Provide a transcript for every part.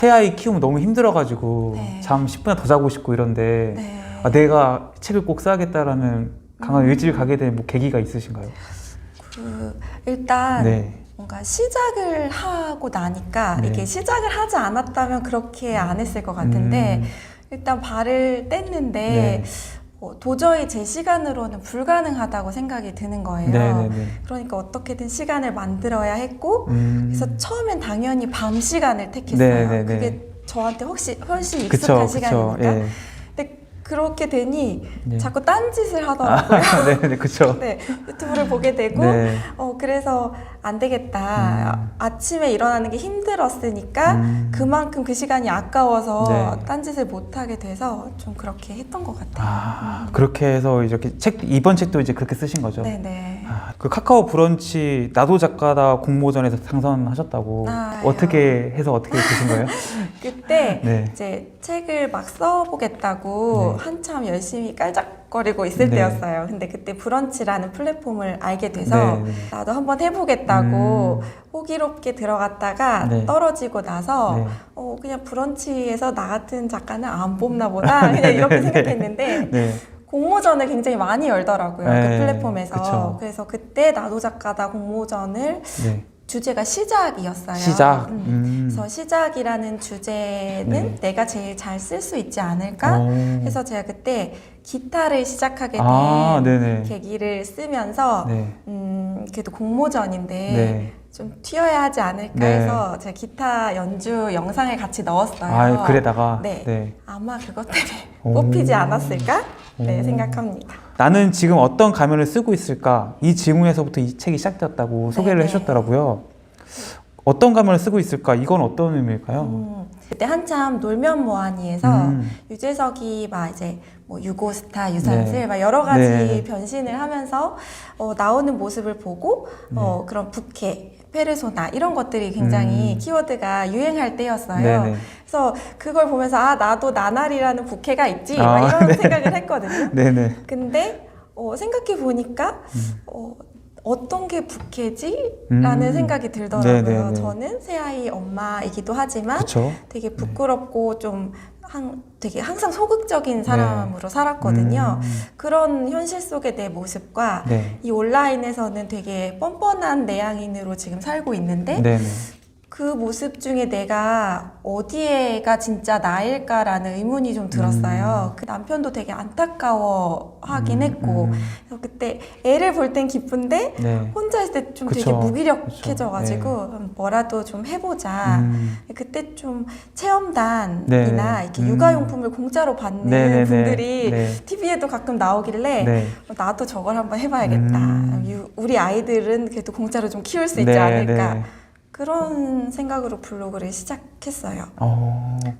새아이 키우면 너무 힘들어가지고 네. 잠 10분이나 더 자고 싶고 이런데 네. 아, 내가 책을 꼭 써야겠다라는 강한 의지를 가게 된 뭐 계기가 있으신가요? 일단 네. 뭔가 시작을 하고 나니까 네. 이게 시작을 하지 않았다면 그렇게 안 했을 것 같은데 일단 발을 뗐는데 네. 도저히 제 시간으로는 불가능하다고 생각이 드는 거예요. 네네네. 그러니까 어떻게든 시간을 만들어야 했고 그래서 처음엔 당연히 밤 시간을 택했어요. 네네네. 그게 저한테 훨씬 익숙한 그쵸, 시간이니까. 그쵸. 예. 근데 그렇게 되니 네. 자꾸 딴짓을 하더라고요. 네네, 그쵸. 네, 유튜브를 보게 되고 네. 그래서 안 되겠다. 아침에 일어나는 게 힘들었으니까 그만큼 그 시간이 아까워서 네. 딴짓을 못하게 돼서 좀 그렇게 했던 것 같아요. 그렇게 해서 이렇게 이번 책도 이제 그렇게 쓰신 거죠? 네네. 그 카카오 브런치 나도 작가다 공모전에서 당선하셨다고 어떻게 해서 어떻게 되신 거예요? 그때 네. 이제 책을 막 써보겠다고 네. 한참 열심히 깔짝거리고 있을 네. 때였어요. 근데 그때 브런치라는 플랫폼을 알게 돼서 네, 네. 나도 한번 해보겠다고 호기롭게 들어갔다가 네. 떨어지고 나서 네. 그냥 브런치에서 나 같은 작가는 안 뽑나 보다 그냥 이렇게 네. 생각했는데 네. 공모전을 굉장히 많이 열더라고요. 네. 그 플랫폼에서. 그쵸. 그래서 그때 나도 작가다 공모전을 네. 주제가 시작이었어요. 시작. 그래서 시작이라는 주제는 네. 내가 제일 잘 쓸 수 있지 않을까 해서 제가 그때 기타를 시작하게 된 네네. 계기를 쓰면서 네. 그래도 공모전인데 네. 좀 튀어야 하지 않을까 네. 해서 제가 기타 연주 영상을 같이 넣었어요. 글에다가. 네. 네. 아마 그것 때문에 뽑히지 않았을까? 네, 생각합니다. 나는 지금 어떤 가면을 쓰고 있을까? 이 질문에서부터 이 책이 시작되었다고 소개를 네네. 해주셨더라고요. 어떤 가면을 쓰고 있을까? 이건 어떤 의미일까요? 그때 한참 놀면 뭐하니에서 유재석이 막 이제 뭐 유고스타, 유산슬 네. 막 여러 가지 네. 변신을 하면서 나오는 모습을 보고 그런 부캐, 페르소나 이런 것들이 굉장히 키워드가 유행할 때였어요. 네네. 그래서 그걸 보면서 나도 나날이라는 부캐가 있지 막 이런 네. 생각을 했거든요. 네네. 근데 생각해 보니까 어떤 게 부캐지? 라는 생각이 들더라고요. 네네네. 저는 새아이 엄마이기도 하지만 그쵸. 되게 부끄럽고 좀 되게 항상 소극적인 사람으로 살았거든요. 그런 현실 속의 내 모습과 네. 이 온라인에서는 되게 뻔뻔한 내향인으로 지금 살고 있는데 네네. 그 모습 중에 내가 어디에가 진짜 나일까라는 의문이 좀 들었어요. 그 남편도 되게 안타까워하긴 했고 그래서 그때 애를 볼 땐 기쁜데 네. 혼자 있을 때 좀 그쵸. 되게 무기력해져가지고 네. 뭐라도 좀 해보자. 그때 좀 체험단이나 네. 이렇게 육아용품을 공짜로 받는 네네네. 분들이 네. TV에도 가끔 나오길래 네. 나도 저걸 한번 해봐야겠다. 우리 아이들은 그래도 공짜로 좀 키울 수 있지 네, 않을까. 네. 그런 생각으로 블로그를 시작했어요.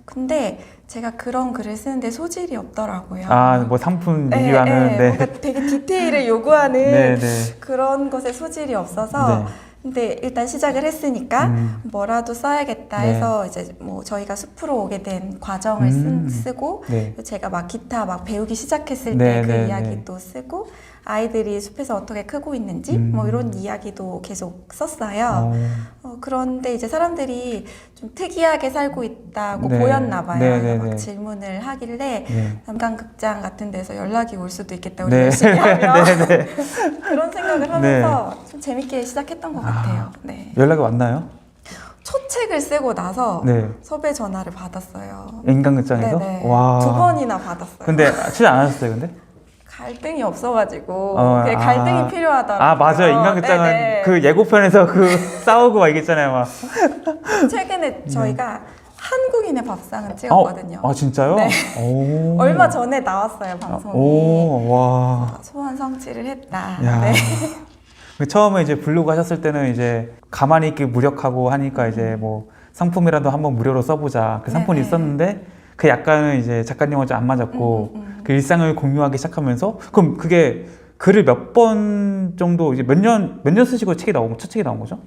근데 제가 그런 글을 쓰는데 소질이 없더라고요. 뭐 상품 리뷰하는. 네. 뭔가 되게 디테일을 요구하는 네, 네. 그런 것에 소질이 없어서 네. 근데 일단 시작을 했으니까 뭐라도 써야겠다 네. 해서 이제 뭐 저희가 숲으로 오게 된 과정을 쓰고 네. 제가 막 기타 막 배우기 시작했을 네, 때 그 네, 이야기도 쓰고 아이들이 숲에서 어떻게 크고 있는지 뭐 이런 이야기도 계속 썼어요. 그런데 이제 사람들이 좀 특이하게 살고 있다고 네. 보였나 봐요. 네, 네, 막 네. 질문을 하길래 네. 남강극장 같은 데서 연락이 올 수도 있겠다. 우리 네. 열심히 하면 네, 네. 그런 생각을 하면서 좀 재밌게 시작했던 것 같아요. 네. 연락이 왔나요? 첫 책을 쓰고 나서 네. 섭외 전화를 받았어요. 인간극장에서? 네네. 와. 2번이나 받았어요. 근데 출연 안 하셨어요, 근데? 갈등이 없어가지고 아. 갈등이 필요하더라고요. 맞아요. 인간극장은 네네. 그 예고편에서 싸우고 막 이랬잖아요, 막. 최근에 저희가 한국인의 밥상을 찍었거든요. 진짜요? 네. 오. 얼마 전에 나왔어요, 방송이. 와. 소원 성취를 했다. 야. 네. 처음에 이제 블로그 하셨을 때는 이제 가만히 있기 무력하고 하니까 이제 뭐 상품이라도 한번 무료로 써보자. 그 상품이 네네. 있었는데 그 약간은 이제 작가님하고 좀 안 맞았고 그 일상을 공유하기 시작하면서 그럼 그게 글을 몇 번 정도 이제 몇 년 쓰시고 첫 책이 나온 거죠?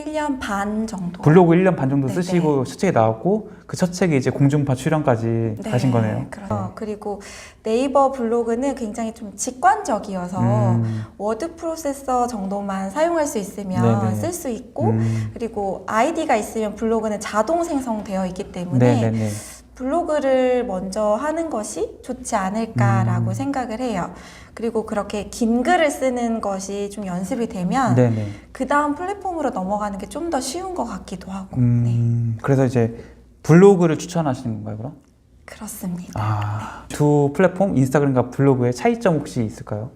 1년 반 정도. 블로그 1년 반 정도 네네. 쓰시고 첫 책이 나왔고 그 첫 책이 이제 공중파 출연까지 네, 가신 거네요. 그리고 네이버 블로그는 굉장히 좀 직관적이어서 워드 프로세서 정도만 사용할 수 있으면 네네. 쓸 수 있고 그리고 아이디가 있으면 블로그는 자동 생성되어 있기 때문에 네네네. 블로그를 먼저 하는 것이 좋지 않을까라고 생각을 해요. 그리고 그렇게 긴 글을 쓰는 것이 좀 연습이 되면 네네. 그 다음 플랫폼으로 넘어가는 게 좀 더 쉬운 것 같기도 하고 네. 그래서 이제 블로그를 추천하시는 건가요, 그럼? 그렇습니다. 두 플랫폼 인스타그램과 블로그의 차이점 혹시 있을까요?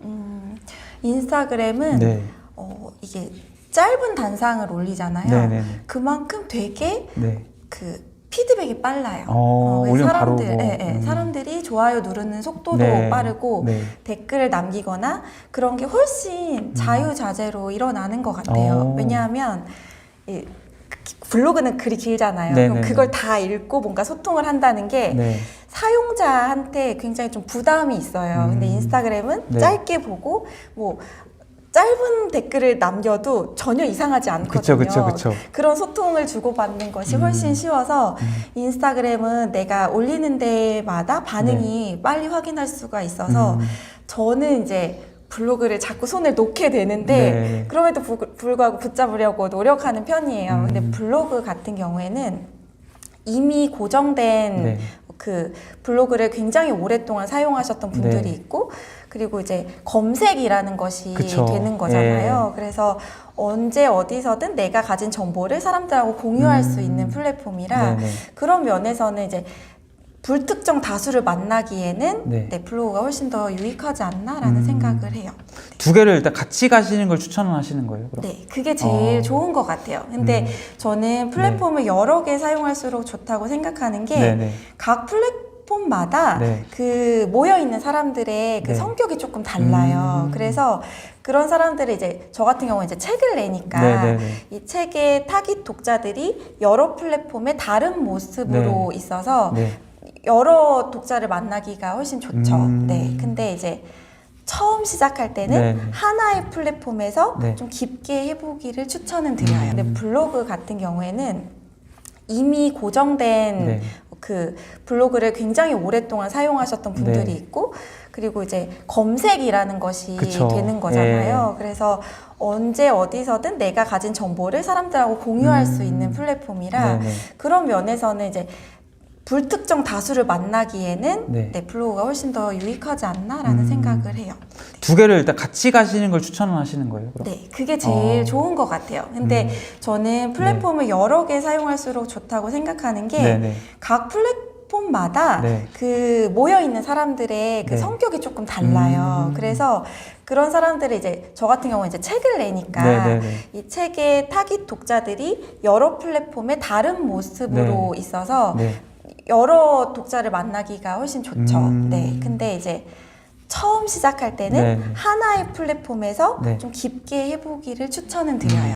인스타그램은 네. 이게 짧은 단상을 올리잖아요. 네네네. 그만큼 되게 네. 그 피드백이 빨라요. 올리면 바로 사람들, 뭐, 사람들이 좋아요 누르는 속도도 네. 빠르고 네. 댓글을 남기거나 그런 게 훨씬 자유자재로 일어나는 것 같아요. 왜냐하면 이 블로그는 글이 길잖아요. 네네네. 그럼 그걸 다 읽고 뭔가 소통을 한다는 게 네. 사용자한테 굉장히 좀 부담이 있어요. 근데 인스타그램은 네. 짧게 보고 뭐 짧은 댓글을 남겨도 전혀 이상하지 않거든요. 그쵸. 그런 소통을 주고받는 것이 훨씬 쉬워서 인스타그램은 내가 올리는 데마다 반응이 빨리 확인할 수가 있어서 저는 이제 블로그를 자꾸 손을 놓게 되는데 네. 그럼에도 불구하고 붙잡으려고 노력하는 편이에요. 근데 블로그 같은 경우에는 이미 고정된 네. 그 블로그를 굉장히 오랫동안 사용하셨던 분들이 네. 있고 그리고 이제 검색이라는 것이 그쵸. 되는 거잖아요. 그래서 언제 어디서든 내가 가진 정보를 사람들하고 공유할 수 있는 플랫폼이라 네네. 그런 면에서는 이제 불특정 다수를 만나기에는 네. 블로그가 훨씬 더 유익하지 않나라는 생각을 해요. 두 개를 일단 같이 가시는 걸 추천하시는 거예요, 그럼? 네, 그게 제일 좋은 것 같아요. 근데 저는 플랫폼을 여러 개 사용할수록 좋다고 생각하는 게 네네. 각 플랫폼마다 네. 그 모여있는 사람들의 그 네. 성격이 조금 달라요. 그래서 그런 사람들이 이제 저 같은 경우는 이제 책을 내니까 네네네. 이 책의 타깃 독자들이 여러 플랫폼의 다른 모습으로 있어서 네. 여러 독자를 만나기가 훨씬 좋죠. 네. 근데 이제 처음 시작할 때는 네네. 하나의 플랫폼에서 네. 좀 깊게 해보기를 추천은 드려요. 근데 블로그 같은 경우에는 이미 고정된 네. 그 블로그를 굉장히 오랫동안 사용하셨던 분들이 네. 있고 그리고 이제 검색이라는 것이 그쵸. 되는 거잖아요. 그래서 언제 어디서든 내가 가진 정보를 사람들하고 공유할 수 있는 플랫폼이라 네네. 그런 면에서는 이제 불특정 다수를 만나기에는 네. 블로그가 훨씬 더 유익하지 않나라는 생각을 해요. 두 개를 일단 같이 가시는 걸 추천하시는 거예요, 그럼? 네, 그게 제일 좋은 것 같아요. 근데 저는 플랫폼을 여러 개 사용할수록 좋다고 생각하는 게 네네. 각 플랫폼마다 네. 그 모여있는 사람들의 그 네. 성격이 조금 달라요. 그래서 그런 사람들이 이제 저 같은 경우는 이제 책을 내니까 네네네. 이 책의 타깃 독자들이 여러 플랫폼의 다른 모습으로 있어서 네. 여러 독자를 만나기가 훨씬 좋죠. 네. 근데 이제 처음 시작할 때는 네네. 하나의 플랫폼에서 네. 좀 깊게 해보기를 추천은 드려요.